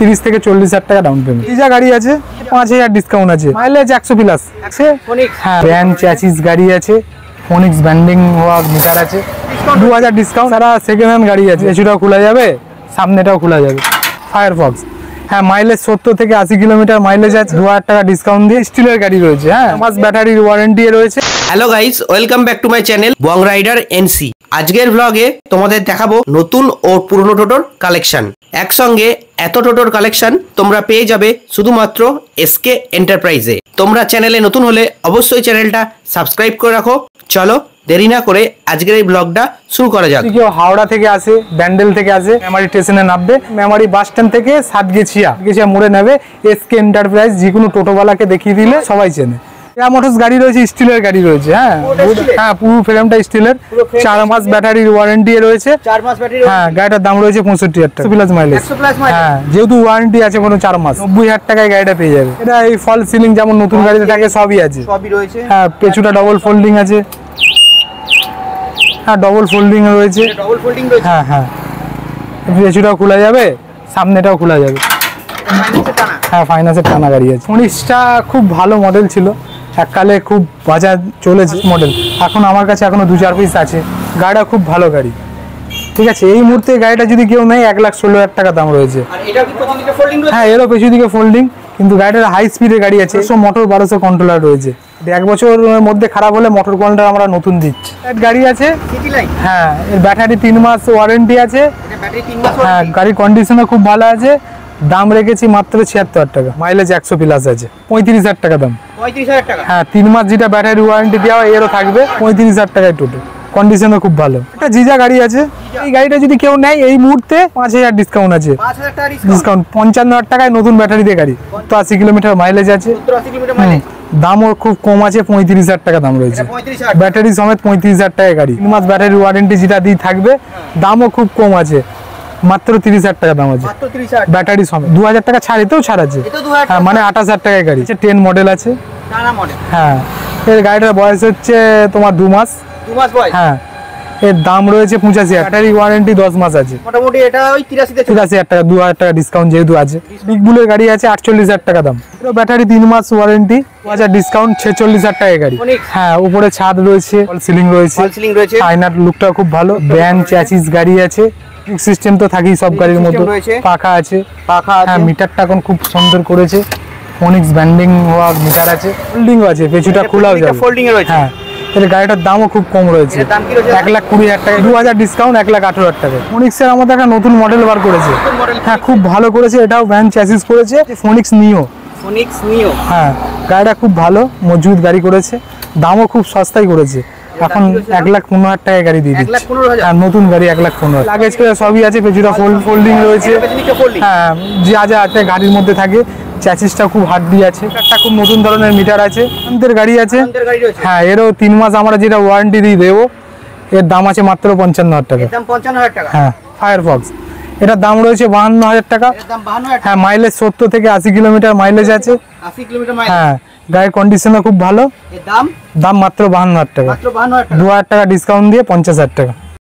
30 থেকে 40,000 টাকা down payment. Brezza গাড়ি আছে 5,000 ডিসকাউন্ট আছে, মাইলেজ 100 প্লাস আছে। হ্যাঁ ভ্যান চ্যাসিস গাড়ি আছে, ফোনিক্স ব্যান্ডিং হওয়া মিটার আছে, 2000 ডিসকাউন্ট। তারা সেকেন্ড হ্যান্ড গাড়ি আছে, এসিটাও খোলা যাবে, সামনেটাও খোলা যাবে। ফায়ারফক্স হ্যাঁ মাইলেজ 70 থেকে 80 কিলোমিটার মাইলেজ আছে, 2000 টাকা ডিসকাউন্ট দিয়ে স্টিলের গাড়ি রয়েছে। হ্যাঁ মাস ব্যাটারির ওয়ারেন্টি রয়েছে। Hello guys, welcome back to my channel Bong rider N. আজকের ব্লগে তোমাদের দেখাবো নতুন ও পুরনো টোটোর কালেকশন। একসঙ্গে এত টোটোর কালেকশন তোমরা পেয়ে যাবে শুধুমাত্র এসকে এন্টারপ্রাইজে। তোমরা চ্যানেলে নতুন হলে অবশ্যই চ্যানেলটা সাবস্ক্রাইব করে রাখো। চলো দেরি না করে আজকের এই ব্লগটা শুরু করা যাক। কেউ হাওড়া থেকে আসে, ব্যান্ডেল থেকে আসে, মেমারি স্টেশনে নামবে, মেমারি বাস স্ট্যান্ড থেকে সাতগেছিয়া মোড়ে নেবে, এসকে এন্টারপ্রাইজ। যে কোনো টোটোওয়ালাকে দেখিয়ে দিলে সবাই চেনে। মোটরস গাড়ি রয়েছে, স্টিলের গাড়ি রয়েছে। হ্যাঁ পুরো ফ্রেমটা স্টিলের, 4 মাস ব্যাটারির ওয়ারেন্টি রয়েছে। হ্যাঁ গাড়িটার দাম রয়েছে 65,000 টাকা প্লাস মাইলেজ। হ্যাঁ যেহেতু ওয়ারেন্টি আছে কোনো 4 মাস, 90,000 টাকায় গাড়িটা পেয়ে যাবে। এটা এই ফল সিলিং যেমন নতুন গাড়িতে থাকে সবই আছে। হ্যাঁ পেছুটা ডবল ফোল্ডিং আছে। হ্যাঁ ডবল ফোল্ডিং রয়েছে। হ্যাঁ হ্যাঁ পেছুটাও খোলা যাবে, সামনেটাও খোলা যাবে। হ্যাঁ ফাইন্যান্সের টানা গাড়ি আছে। ফোনিক্সটা খুব ভালো মডেল ছিল, এককালে খুব বাজার চলেছে মডেল। এখন আমার কাছে এখনো 2-4 পিস আছে। গাড়িটা খুব ভালো গাড়ি, ঠিক আছে। এই মুহূর্তে গাড়িটা যদি কেউ নেয় 1,16,000 টাকা দাম রয়েছে। হ্যাঁ এরও পেছু দিকে ফোল্ডিং, কিন্তু গাড়িটার হাই স্পিডের গাড়ি আছে, 100 মোটর 1200 কন্ট্রোলার রয়েছে। 1 বছরের মধ্যে খারাপ হলে মোটর কন্ট্রোলার আমরা নতুন দিচ্ছি। গাড়ি আছে। হ্যাঁ এর ব্যাটারি 3 মাস ওয়ারেন্টি আছে। হ্যাঁ গাড়ির কন্ডিশনও খুব ভালো আছে। দাম রেখেছি মাত্র 76,000 টাকা, মাইলেজ 100 প্লাস আছে। 35,000 টাকা দাম। হ্যাঁ 3 মাস যেটা ব্যাটারি ওয়ারেন্টি দেওয়া হয় এরও থাকবে। 35,000 টাকায় টোটো, কন্ডিশনও খুব ভালো। একটা জিজা গাড়ি আছে, এই গাড়িটা যদি কেউ নেয় এই মুহূর্তে 5,000 ডিসকাউন্ট আছে। ডিসকাউন্ট 55,000 টাকায় নতুন ব্যাটারি দিয়ে গাড়ি, 80 কিলোমিটার মাইলেজ আছে। দামও খুব কম আছে, 35,000 টাকা দাম রয়েছে। ব্যাটারি সমেত 35,000 টাকায় গাড়ি, 3 মাস ব্যাটারি ওয়ারেন্টি যেটা দিয়ে থাকবে। দামও খুব কম আছে, মাত্র 30,000 টাকা দাম আছে ব্যাটারি সমেত। 2,000 টাকা ছাড়িতেও ছাড় আছে। হ্যাঁ মানে 28,000 টাকায় গাড়ি। 10 মডেল আছে। হ্যাঁ এর গাড়িটার বয়স হচ্ছে তোমার 2 মাস। হ্যাঁ এর দাম রয়েছে 85,000, ব্যাটারি ওয়ারেন্টি 10 মাস আছে। মোটামুটি এটা ওই 83,000 টাকা, 2,000 টাকা ডিসকাউন্ট যেহেতু আছে। বিগ বুলের গাড়ি আছে 48,000 টাকা দাম, ব্যাটারি 3 মাস ওয়ারেন্টি, 2,000 ডিসকাউন্ট, 46,000 টাকা গাড়ি। হ্যাঁ উপরে ছাদ রয়েছে, ফল সিলিং রয়েছে, আয়নার লুকটা খুব ভালো। ভ্যান চ্যাসিস গাড়ি আছে, সিস্টেম তো থাকেই সব গাড়ির মধ্যে। পাখা আছে। হ্যাঁ মিটারটা এখন খুব সুন্দর করেছে, ফোনিক্স ব্যান্ডিং হওয়া মিটার আছে, ফোল্ডিংও আছে, পেছুটা খোলাও যাবে। হ্যাঁ এর গাড়িটার দামও খুব কম রয়েছে, 1,20,000 টাকা, 2,000 ডিসকাউন্ট, 1,18,000 টাকা। ফোনিক্সের আমাদের একটা নতুন মডেল বার করেছে। হ্যাঁ খুব ভালো করেছে, এটাও ভ্যান চ্যাসিস করেছে, ফোনিক্স নিও। হ্যাঁ গাড়িটা খুব ভালো মজবুত গাড়ি করেছে, দামও খুব সস্তায় করেছে। এখন 1,15,000 টাকায় গাড়ি দিয়ে দিচ্ছে। আর নতুন গাড়ি 1,15,000। লাগেজ করে সবই আছে, পেছুটা ফোল্ডিং রয়েছে। হ্যাঁ যা যা আছে গাড়ির মধ্যে থাকে। চ্যাসিসটা খুব হার্ডি আছে, একটা খুব নতুন ধরনের মিটার আছে। আমাদের গাড়ি আছে। হ্যাঁ এরও 3 মাস আমরা যেটা ওয়ারেন্টি দিয়ে দেবো। এর দাম আছে মাত্র 55,000 টাকা। হ্যাঁ ফায়ারফক্স এটার দাম রয়েছে 52,000 টাকা। হ্যাঁ মাইলেজ 70 থেকে 80 কিলোমিটার মাইলেজ আছে। হ্যাঁ গাড়ির কন্ডিশনও খুব ভালো। দাম মাত্র 52,000 টাকা, 2,000 টাকা ডিসকাউন্ট দিয়ে 50,000 টাকা।